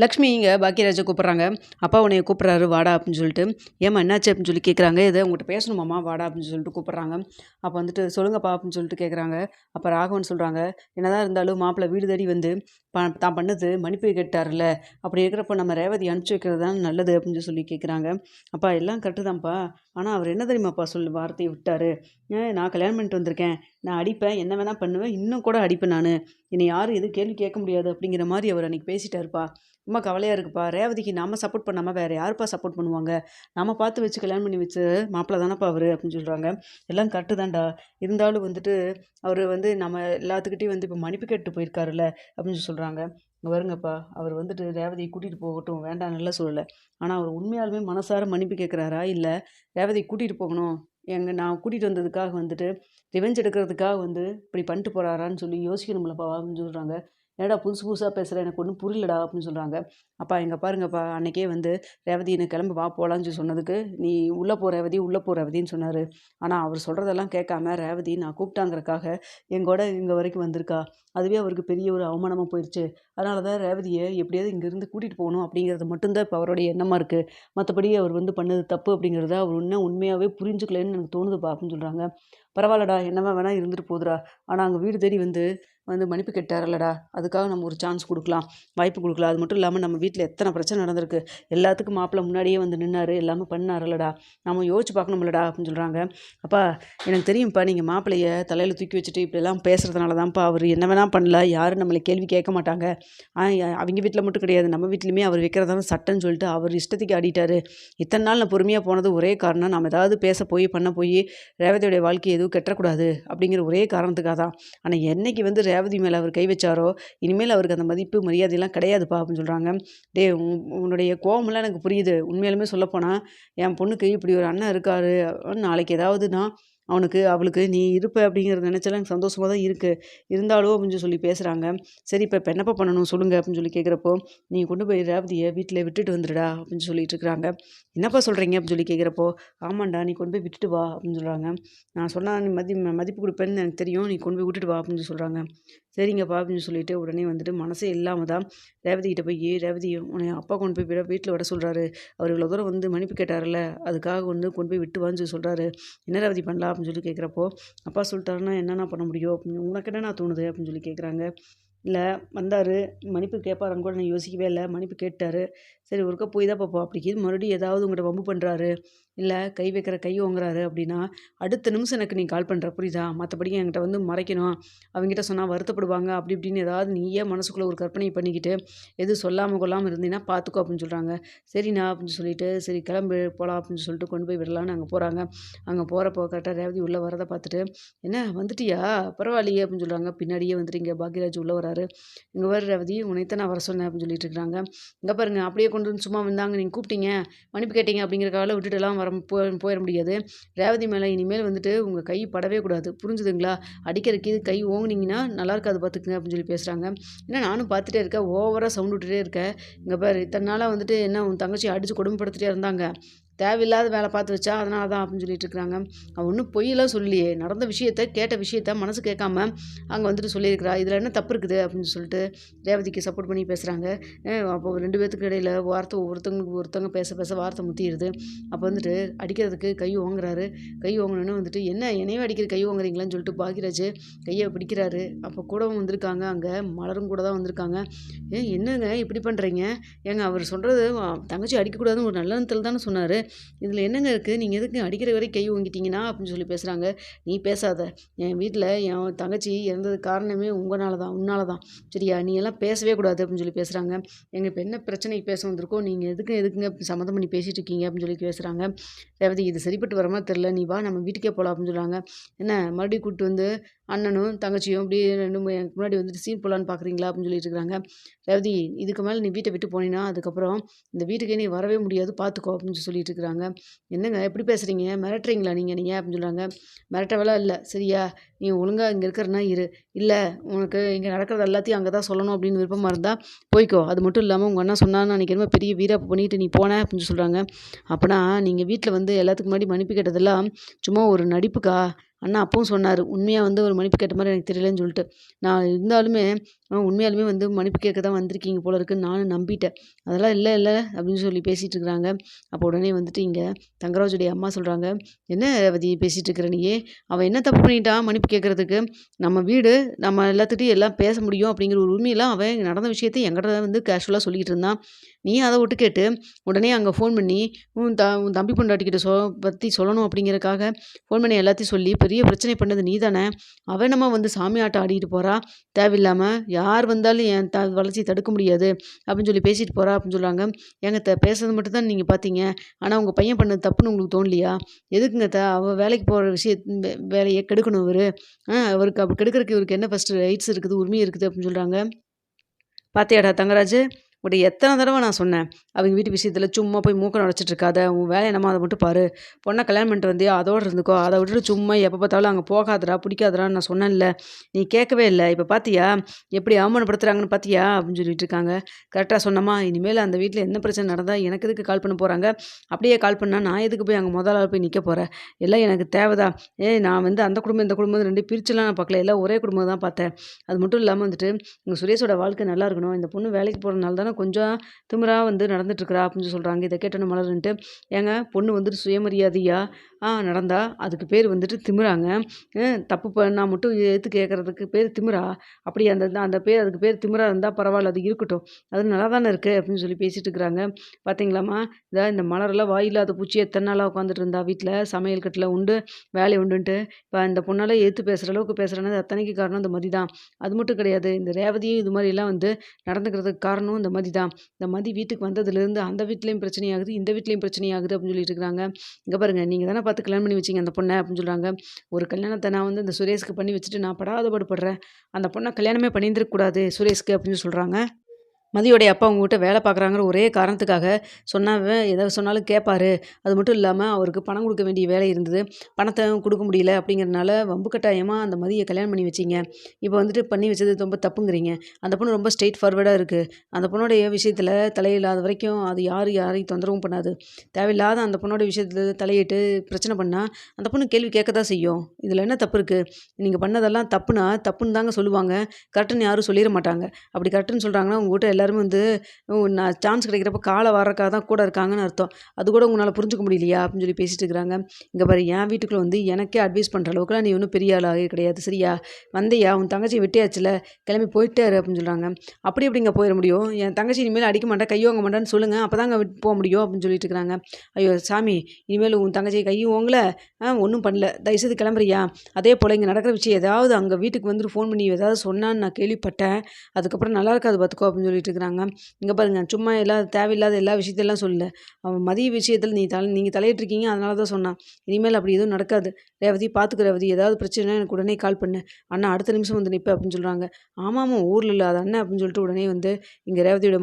லக்ஷ்மி இங்கே பாக்கியராஜை கூப்பிட்றாங்க. அப்பா உன்னைய கூப்பிட்றாரு வாடா அப்படின்னு சொல்லிட்டு. ஏம்மா என்னாச்சு அப்படின்னு சொல்லி கேட்குறாங்க. இதை உங்கள்கிட்ட பேசணுமாம்மா வாடா அப்படின்னு சொல்லிட்டு கூப்பிட்றாங்க. அப்போ வந்துட்டு சொல்லுங்கப்பா அப்படின்னு சொல்லிட்டு கேட்குறாங்க. அப்போ ராகவன் சொல்கிறாங்க, என்னதான் இருந்தாலும் மாப்பிள்ளை வீடு தேடி வந்து தான் பண்ணது மன்னிப்பு கேட்டார்ல, அப்படி இருக்கிறப்ப நம்ம ரேவதி அனுப்பிச்சி வைக்கிறது தான் நல்லது அப்படின்னு சொல்லி கேட்குறாங்க. அப்பா எல்லாம் கரெக்டு தான்ப்பா, ஆனால் அவர் என்ன தெரியுமாப்பா சொல்லு வார்த்தையை விட்டார், நான் கல்யாணம் பண்ணிட்டு வந்திருக்கேன், நான் அடிப்பேன், என்ன வேணால் பண்ணுவேன், இன்னும் கூட அடிப்பேன் நான், என்னை யாரும் எதுவும் கேள்வி கேட்க முடியாது அப்படிங்கிற மாதிரி அவர் அன்றைக்கி பேசிட்டாருப்பா. ரொம்ப கவலையாக இருக்குப்பா. ரேவதிக்கு நாம சப்போர்ட் பண்ணாமல் வேறு யாருப்பா சப்போர்ட் பண்ணுவாங்க? நம்ம பார்த்து வச்சு கல்யாணம் பண்ணி வச்ச மாப்பிள்ளை தானப்பா அவர் அப்படின்னு சொல்கிறாங்க. எல்லாம் கரெக்டு தான்டா, இருந்தாலும் வந்துட்டு அவர் வந்து நம்ம எல்லாத்துக்கிட்டையும் வந்து இப்போ மன்னிப்பு கேட்டு போயிருக்காருல்ல அப்படின்னு சொல்கிறாங்க. இங்கே வருங்கப்பா, அவர் வந்துட்டு ரேவதியை கூட்டிகிட்டு போகட்டும், வேண்டாம் நல்லா சொல்லலை. ஆனால் அவர் உண்மையாலுமே மனசார மன்னிப்பு கேட்குறாரா, இல்லை ரேவதியை கூட்டிகிட்டு போகணும், நான் கூட்டிகிட்டு வந்ததுக்காக வந்துட்டு ரிவெஞ்ச் எடுக்கிறதுக்காக வந்து இப்படி பண்ணிட்டு போகிறாரான்னு சொல்லி யோசிக்கணும்லப்பா அப்படின்னு சொல்கிறாங்க. என்னடா புதுசு புதுசாக பேசுகிற, எனக்கு ஒன்றும் புரியலடா அப்படின்னு சொல்கிறாங்க. அப்பா எங்கே பாருங்கப்பா, அன்றைக்கே வந்து ரேவதி எனக்கு கிளம்பி வா போகலான்னு சொல்லி சொன்னதுக்கு, நீ உள்ளே போ ரேவதி உள்ளே போ ரேவதின்னு சொன்னார். ஆனால் அவர் சொல்கிறதெல்லாம் கேட்காம ரேவதி நான் கூப்பிட்டாங்கிறக்காக எங்கூட இங்கே வரைக்கும் வந்திருக்கா. அதுவே அவருக்கு பெரிய ஒரு அவமானமாக போயிடுச்சு. அதனால தான் ரேவதியை எப்படியாவது இங்கேருந்து கூட்டிகிட்டு போகணும் அப்படிங்கிறது மட்டும்தான் இப்போ அவருடைய எண்ணமாக இருக்குது. மற்றபடி அவர் வந்து பண்ணது தப்பு அப்படிங்கிறத அவர் இன்னும் உண்மையாகவே புரிஞ்சுக்கலன்னு எனக்கு தோணுதுப்பா அப்படின்னு சொல்கிறாங்க. பரவாயில்லடா, என்னவா வேணால் இருந்துட்டு போகுதுடா, ஆனால் அங்கே வீடு தேடி வந்து வந்து மன்னிப்பு கேட்டார்லடா, அதுக்காக நம்ம ஒரு சான்ஸ் கொடுக்கலாம், வாய்ப்பு கொடுக்கலாம். அது மட்டும் இல்லாமல் நம்ம வீட்டில் எத்தனை பிரச்சனை நடந்திருக்கு, எல்லாத்துக்கும் மாப்பிள்ளை முன்னாடியே வந்து நின்னார், எல்லாமே பண்ணார்லடா, நம்ம யோசிச்சு பார்க்கணும்லடா அப்படின்னு சொல்கிறாங்க. அப்பா எனக்கு தெரியும்ப்பா, நீங்கள் மாப்பிள்ளைய தலையில் தூக்கி வச்சுட்டு இப்படிலாம் பேசுகிறதுனால தான்ப்பா அவர் என்ன வேணால் பண்ணல, யாரும் நம்மளை கேள்வி கேட்க மாட்டாங்க. அவங்க வீட்டில் மட்டும் கிடையாது, நம்ம வீட்லையுமே அவர் வைக்கிறதான சட்டம்னு சொல்லிட்டு அவர் இஷ்டத்துக்கு ஆடிட்டார். இத்தனை நாள் நான் பொறுமையாக போனது ஒரே காரணம், நம்ம ஏதாவது பேச போய் பண்ண போய் ரேவதியோடைய வாழ்க்கையை எதுவும் கெட்டக்கூடாது அப்படிங்கிற ஒரே காரணத்துக்காக தான். ஆனால் என்னைக்கு வந்து ரேவதி மேலே அவர் கை வச்சாரோ, இனிமேல் அவருக்கு அந்த மதிப்பு மரியாதையெல்லாம் கிடையாதுப்பா அப்படின்னு சொல்கிறாங்க. டேய் உன்னுடைய கோவமெல்லாம் எனக்கு புரியுது. உண்மையாலுமே சொல்லப்போனால் என் பொண்ணுக்கு இப்படி ஒரு அண்ணன் இருக்காரு, நாளைக்கு ஏதாவதுனா அவளுக்கு நீ இருப்ப அப்படிங்கிறத நினச்சாலும் எனக்கு சந்தோஷமாக தான் இருக்குது. இருந்தாலும் அப்படின்னு சொல்லி பேசுகிறாங்க. சரி இப்போ என்னப்பா பண்ணணும் சொல்லுங்கள் அப்படின்னு சொல்லி கேட்குறப்போ, நீ கொண்டு போய் ரேவதியை வீட்டில் விட்டுட்டு வந்துடுடா அப்படின்னு சொல்லிட்டு இருக்கிறாங்க. என்னப்பா சொல்கிறீங்க அப்படின்னு சொல்லி கேட்குறப்போ, ஆமாண்டா நீ கொண்டு போய் விட்டுட்டு வா அப்படின்னு சொல்கிறாங்க. நான் சொன்னால் நீ மதிப்பு கொடுப்பேன்னு எனக்கு தெரியும், நீ கொண்டு போய் விட்டுட்டு வா அப்படின்னு சொல்கிறாங்க. சரிங்கப்பா அப்படின்னு சொல்லிட்டு உடனே வந்துட்டு மனசே இல்லாமல் தான் ரேவதிகிட்ட போய், ரேவதி உன்னை அப்பா கொண்டு போய் வீட்டில் விட சொல்கிறாரு, அவர் இவ்வளோ தூரம் வந்து மன்னிப்பு கேட்டார்ல, அதுக்காக வந்து கொண்டு போய் விட்டு வான்னு சொல்லி சொல்கிறாரு, என்ன ரேவதி பண்ணலாம் அப்படின்னு சொல்லி கேட்குறப்போ, அப்பா சொல்லிட்டாருன்னா என்னென்ன பண்ண முடியும் அப்படின்னு, உனக்கு என்னென்ன தோணுது அப்படின்னு சொல்லி கேட்குறாங்க. இல்லை வந்தார், மன்னிப்பு கேட்பாருன்னு கூட நான் யோசிக்கவே இல்லை, மன்னிப்பு கேட்டார், சரி ஒருக்கா போய் தான் பார்ப்போம், அப்படி மறுபடியும் ஏதாவது உங்கள்கிட்ட வம்பு பண்ணுறாரு, இல்லை கை வைக்கிற கை ஓங்குறாரு அப்படின்னா அடுத்த நிமிஷம் எனக்கு நீ கால் பண்ணுற, புரியுதா? மற்றபடி என்கிட்ட வந்து மறைக்கணும், அவங்ககிட்ட சொன்னால் வருத்தப்படுவாங்க அப்படி இப்படின்னு ஏதாவது நீயே மனசுக்குள்ளே ஒரு கற்பனை பண்ணிக்கிட்டு எதுவும் சொல்லாமல் கொள்ளாமல் இருந்தீங்கன்னா பார்த்துக்கோ அப்படின்னு சொல்கிறாங்க. சரிண்ணா அப்படின்னு சொல்லிட்டு, சரி கிளம்பு போகலாம் அப்படின்னு சொல்லிட்டு கொண்டு போய் விடலான்னு அங்கே போகிறாங்க. அங்கே போகிறப்போ கரெக்டாக ரேவதி உள்ளே வரதை பார்த்துட்டு, என்ன வந்துட்டியா பரவாயில்லையே அப்படின்னு சொல்கிறாங்க. பின்னாடியே வந்துட்டு இங்கே பாக்யராஜ் உள்ளே வராரு. இங்கே வர ரேவதி உன்னைத்தான் நான் வர சொன்னேன் அப்படின்னு சொல்லிட்டு இருக்கிறாங்க. இங்கே பாருங்க, அப்படியே கொண்டு வந்து சும்மா வந்தாங்க, நீங்கள் கூப்பிட்டீங்க மன்னிப்பு கேட்டீங்க அப்படிங்கிறக்காக விட்டுட்டுலாம் போயிட முடியாது. ரேவதி மேலே இனிமேல் வந்துட்டு உங்கள் கை படவே கூடாது, புரிஞ்சுதுங்களா? அடிக்கிறதுக்கு இது கை ஓங்குனீங்கன்னா நல்லா இருக்காது பார்த்துக்குங்க அப்படின்னு சொல்லி பேசுகிறாங்க. ஏன்னா நானும் பார்த்துட்டே இருக்கேன், ஓவராக சவுண்ட் விட்டுட்டே இருக்கேன். இங்கே பாரு, இத்தனை நாளாக வந்துட்டு என்ன உன் தங்கச்சி அடித்து கொடுமைப்படுத்திட்டே இருந்தாங்க, தேவையில்லாத வேலை பார்த்து வச்சா அதனால தான் அப்படின்னு சொல்லிட்டு இருக்கிறாங்க. அவன் ஒன்றும் பொய்யெல்லாம் சொல்லலையே, நடந்த விஷயத்த கேட்ட விஷயத்த மனசு கேட்காம அங்கே வந்துட்டு சொல்லியிருக்கிறா, இதில் என்ன தப்பு இருக்குது அப்படின்னு சொல்லிட்டு ரேவதிக்கு சப்போர்ட் பண்ணி பேசுகிறாங்க. அப்போ 2 பேத்துக்கு இடையில் வார்த்தை ஒருத்தவங்க பேச பேச வார்த்தை முத்திடுது. அப்போ வந்துட்டு அடிக்கிறதுக்கு கை ஓங்குறாரு. கை ஓங்கணுன்னு வந்துட்டு, என்ன என்னையும் அடிக்கிற கை ஓங்குறீங்களான்னு சொல்லிட்டு பாக்யராஜ் கையை பிடிக்கிறாரு. அப்போ கூடவும் வந்திருக்காங்க, அங்கே மலரும் கூட தான் வந்திருக்காங்க. என்னங்க இப்படி பண்ணுறீங்க? ஏங்க அவர் சொல்கிறது தங்கச்சி அடிக்கக்கூடாதுன்னு ஒரு நல்ல எண்ணத்தில் தானே சொன்னார், இதில் என்னங்க இருக்குது, நீங்கள் எதுக்கு அடிக்கிற வரை கை ஓங்கிட்டீங்கன்னா அப்படின்னு சொல்லி பேசுகிறாங்க. நீ பேசாத, என் வீட்டில் என் தங்கச்சி இறந்தது காரணமே உன்னால தான் சரியா, நீ எல்லாம் பேசவே கூடாது அப்படின்னு சொல்லி பேசுகிறாங்க. எங்கள் இப்போ என்ன பிரச்சனைக்கு பேச வந்திருக்கோம், நீங்கள் எதுக்குங்க சம்மந்தம் பண்ணி பேசிகிட்டு இருக்கீங்க அப்படின்னு சொல்லி பேசுகிறாங்க. ரேவதி இது சரிப்பட்டு வரமா தெரில, நீ வா நம்ம வீட்டுக்கே போகலாம் அப்படின்னு சொல்கிறாங்க. என்ன மறுபடியும் கூப்பிட்டு வந்து அண்ணனும் தங்கச்சியும் இப்படி எனக்கு முன்னாடி வந்துட்டு சீன் போடலான்னு பார்க்குறீங்களா அப்படின்னு சொல்லிட்டு இருக்கிறாங்க. ரேவதி இதுக்கு மேலே நீ வீட்டை விட்டு போனீங்கன்னா அதுக்கப்புறம் இந்த வீட்டுக்கே நீ வரவே முடியாது, பார்த்துக்கோ அப்படின்னு சொல்லிட்டு இருக்கிறாங்க. என்னங்க எப்படி பேசுகிறீங்க, மிரட்டுறீங்களா நீங்கள் அப்படின்னு சொல்கிறாங்க. மிரட்டவெல்லாம் இல்லை சரியா, நீ ஒழுங்கா இங்க இருக்கிறன்னா இரு. இல்ல உனக்கு இங்க நடக்கிறது எல்லாத்தையும் அங்க தான் சொல்லணும் அப்படின்னு விருப்பமா இருந்தா போய்க்கோ. அது மட்டும் இல்லாம உங்க அண்ணா சொன்னான்னு அன்னைக்கு என்னமோ பெரிய வீராப்பு பண்ணிட்டு நீ போன அப்படின்னு சொல்றாங்க. அப்பனா நீங்க வீட்ல வந்து எல்லாத்துக்கும் முன்னாடி மன்னிப்பு கேட்டதெல்லாம் சும்மா ஒரு நடிப்புக்கா. அண்ணா அப்பவும் சொன்னாரு. உண்மையா வந்து ஒரு மன்னிப்பு கேட்ட மாரி எனக்கு தெரியலன்னு சொல்லிட்டு. நான் இருந்தாலுமே உண்மையாலுமே வந்து மன்னிப்பு கேட்க தான் வந்திருக்கீங்க போல இருக்குன்னு நானும் நம்பிட்டேன். அதெல்லாம் இல்ல இல்ல அப்படின்னு சொல்லி பேசிட்டு இருக்கிறாங்க. அப்போ உடனே வந்துட்டு இங்க தங்கராஜுடைய அம்மா சொல்றாங்க, "என்ன ரேவதி பேசிட்டு இருக்கிற நீயி? அவன் என்ன தப்பு பண்ணிட்டான் மன்னிப்பு கேட்கறதுக்கு? நம்ம வீடு, நம்ம எல்லாத்துட்டயும் எல்லாம் பேச முடியும் அப்படிங்கிற ஒரு உரிமையெல்லாம் அவன் நடந்த விஷயத்த என்கிட்ட வந்து கேஷுவலா சொல்லிக்கிட்டு இருந்தான். நீ அத விட்டுக்கேட்டு, உடனே அங்க ஃபோன் பண்ணி, உன் தம்பி பொண்டாட்டிக்கிட்ட பத்தி சொல்லணும் அப்படிங்கிறதுக்காக ஃபோன் பண்ணி எல்லாத்தையும் சொல்லி பெரிய பிரச்சனை பண்ணது நீ தானே! அவ என்னம்மா வந்து சாமி ஆட்டம் ஆடிட்டு போறா! தேவையில்லாம யார் வந்தாலும் என் வளர்ச்சிய தடுக்க முடியாது அப்படின்னு சொல்லி பேசிட்டு போறா அப்படின்னு சொல்றாங்க. ஏங்க பேசுறது மட்டும் தான் நீங்க பார்த்தீங்க. ஆனா உங்க பையன் பண்ணது தப்புன்னு உங்களுக்கு தோணலையா? எதுக்குங்க அவ வேலைக்கு போற வேலைய கெடுக்கணும் இவரு. அவருக்கு அப்படி கெடுக்கறதுக்கு இவருக்கு என்ன ஃபர்ஸ்ட்டு ரைட்ஸ் இருக்குது, உரிமை இருக்குது அப்படின்னு சொல்றாங்க. "பாத்தியாடா தங்கராஜு, உன்ட்ட எத்தன தடவ நான் சொன்னேன். அவிங்க வீட்டு விஷயத்துல சும்மா போய் மூக்க நொளச்சிட்டு இருக்காத. உன் வேலை என்னமோ அத மட்டும் பாரு. பொண்ண கல்யாணம் பண்ணிட்டு வந்தியா, அதோட இருந்துக்கோ. அத விட்டுட்டு சும்மா எப்ப பார்த்தாலும் அங்க போகாதடா, புடிக்காதடான்னு நான் சொன்னேன்ல. நீ கேட்கவே இல்ல. இப்ப பாத்தியா, எப்படி அவமானப்படுத்துறாங்கன்னு பாத்தியா?" அப்படின்னு சொல்லிட்டு இருக்காங்க. கரெக்ட்டா சொன்னேம்மா. இனிமேல் அந்த வீட்ல என்ன பிரச்சனை நடந்தா எனக்கு எதுக்கு கால் பண்ண போறாங்க? அப்படியே கால் பண்ணா நான் எதுக்கு போய் அங்க மொத ஆளா போய் நிக்க போறேன்? எல்லாம் எனக்கு தேவதான். நான் வந்து அந்த குடும்பம், இந்த குடும்பம் 2 பிரிச்சுலாம் நான் பார்க்கல. எல்லாம் ஒரே குடும்பம் தான் பார்த்தேன். அது மட்டும் இல்லாம வந்துட்டு, உங்க சுரேஷோட வாழ்க்கை நல்லா இருக்கணும். இந்த பொண்ணு வேலைக்கு போறதுனால தானே கொஞ்சம் திமிரா வந்து நடந்துட்டுருக்கிறா அப்படின்னு சொல்கிறாங்க. இத கேட்டோனே மலருன்ட்டு, "ஏங்க பொண்ணு வந்துட்டு சுயமரியாதையா நடந்தா அதுக்கு பேர் வந்துட்டு திமிராங்க. தப்பு பண்ணா மட்டும் எதிர்த்து கேட்கறதுக்கு பேர் திமிரா? அப்படி அந்த அந்த பேர் அதுக்கு பேர் திமிரா இருந்தா பரவால்ல. அது இருக்கட்டும். அது நல்லா தானே இருக்கு." அப்படின்னு சொல்லி பேசிட்டு இருக்கிறாங்க. "பார்த்தீங்களாம்மா, இந்த மலரெல்லாம் வாயில்லாத பூச்சி எத்தன நாளா உட்காந்துட்டு இருந்தா வீட்ல. சமையல் கட்டுல உண்டு, வேலை உண்டுன்ட்டு. இப்ப இந்த பொண்ணால எதிர்த்து பேசுற அளவுக்கு பேசுறான்னா, அது அத்தனைக்கு காரணம் இந்த மதி தான். அது மட்டும் கிடையாது. இந்த ரேவதியும் இது மாரிலாம் வந்து நடந்துக்கிறதுக்கு காரணம் இந்த மதி தான். இந்த மதி வீட்டுக்கு வந்ததுலேருந்து அந்த வீட்லயும் பிரச்சனையாகுது, இந்த வீட்லயும் பிரச்சனையாகுது அப்படின்னு சொல்லிட்டு இருக்கிறாங்க. இங்க பாருங்க, நீங்க தானே பார்த்து கல்யாணம் பண்ணி வச்சீங்க அந்த பொண்ண அப்படின்னு சொல்றாங்க. ஒரு கல்யாணத்த நான் வந்து இந்த சுரேஷ்க்கு பண்ணி வச்சுட்டு நான் படாத பாடு படுறேன். அந்த பொண்ண கல்யாணமே பண்ணியிருந்திருக்க கூடாது சுரேஷ்க்கு அப்படின்னு சொல்றாங்க. மதியோடைய அப்பா உங்ககிட்ட வேலை பார்க்குறாங்கிற ஒரே காரணத்துக்காக சொன்னாவே எத சொன்னாலும் கேட்பாரு. அது மட்டும் இல்லாம அவருக்கு பணம் குடுக்க வேண்டிய வேலை இருந்தது. பணத்த குடுக்க முடியல அப்படிங்கிறனால வம்பு கட்டாயமா அந்த மதிய கல்யாணம் பண்ணி வச்சீங்க. இப்போ வந்துட்டு பண்ணி வச்சது ரொம்ப தப்புங்கிறீங்க. அந்த பொண்ணு ரொம்ப ஸ்ட்ரெய்ட் ஃபார்வர்டா இருக்கு. அந்த பொண்ணுடைய விஷயத்தில தலையிடாத வரைக்கும் அது யாரையும் தொந்தரவும் பண்ணாது. தேவையில்லாத அந்த பொண்ணோட விஷயத்துல தலையிட்டு பிரச்சனை பண்ணா, அந்த பொண்ணு கேள்வி கேட்க தான் செய்யும். இதில என்ன தப்பு இருக்கு? நீங்க பண்ணதெல்லாம் தப்புனா, தப்புன்னு தாங்க சொல்லுவாங்க. கரெக்ட்டுன்னு யாரும் சொல்லிற மாட்டாங்க. அப்படி கரெக்ட்டுன்னு சொல்றாங்கன்னா, உங்ககிட்ட எல்லாருமே வந்து நான் சான்ஸ் கிடைக்கிறப்ப கால வார்றதுக்காக தான் கூட இருக்காங்கன்னு அர்த்தம். அது கூட உங்களால புரிஞ்சுக்க முடியலையா? அப்படின்னு சொல்லி பேசிட்டு இருக்கிறாங்க. இங்க பாரு என் வீட்டுக்குள்ள வந்து எனக்கே அட்வைஸ் பண்ற அளவுக்குலாம் நீ ஒண்ணும் பெரிய ஆளாவே கிடையாது. சரியா? வந்தியா? உன் தங்கச்சிய வெட்டியாச்சுல்ல, கிளம்பி போயிட்டே இரு அப்படின்னு சொல்றாங்க. அப்படி எப்படிங்க போயிற முடியும்? என் தங்கச்சி இனிமேல் அடிக்க மாட்டா, கை ஓங்க மாட்டான்னு சொல்லுங்க. அப்பதாங்க விட்டு போ முடியும் அப்படின்னு சொல்லிட்டு இருக்கிறாங்க. ஐயோ சாமி! இனிமேல் உன் தங்கச்சி கையும் ஓங்கல, ஒண்ணும் பண்ணல. தயவுசெய்து கிளம்புறியா? அதே போல இங்க நடக்கிற விஷயம் ஏதாவது அங்க வீட்டுக்கு வந்துட்டு ஃபோன் பண்ணி ஏதாவது சொன்னான்னு நான் கேள்விப்பட்டேன். அதுக்கப்புறம் நல்லா இருக்காது பார்த்துக்கோ அப்படின்னு சொல்லிட்டு இருக்கிறாங்க. இங்க பாருங்க சும்மா தேவையில்லாத எல்லா விஷயத்தையெல்லாம் சொல்லல. அவன் மதிய விஷயத்துல நீங்க தலையிட்டுருக்கீங்க அதனால தான் சொன்னான். இனிமேல் அப்படி எதுவும் நடக்காது. ரேவதி பார்த்துக்க ரேவதி. ஏதாவது பிரச்சனைனா எனக்கு உடனே கால் பண்ணு. அண்ணா அடுத்த நிமிஷம் வந்து நிப்பேன் அப்படின்னு சொல்றாங்க. ஆமாமா ஊர்ல இல்லாத அண்ணன் அப்படின்னு சொல்லிட்டு உடனே வந்து இங்க ரேவதியோட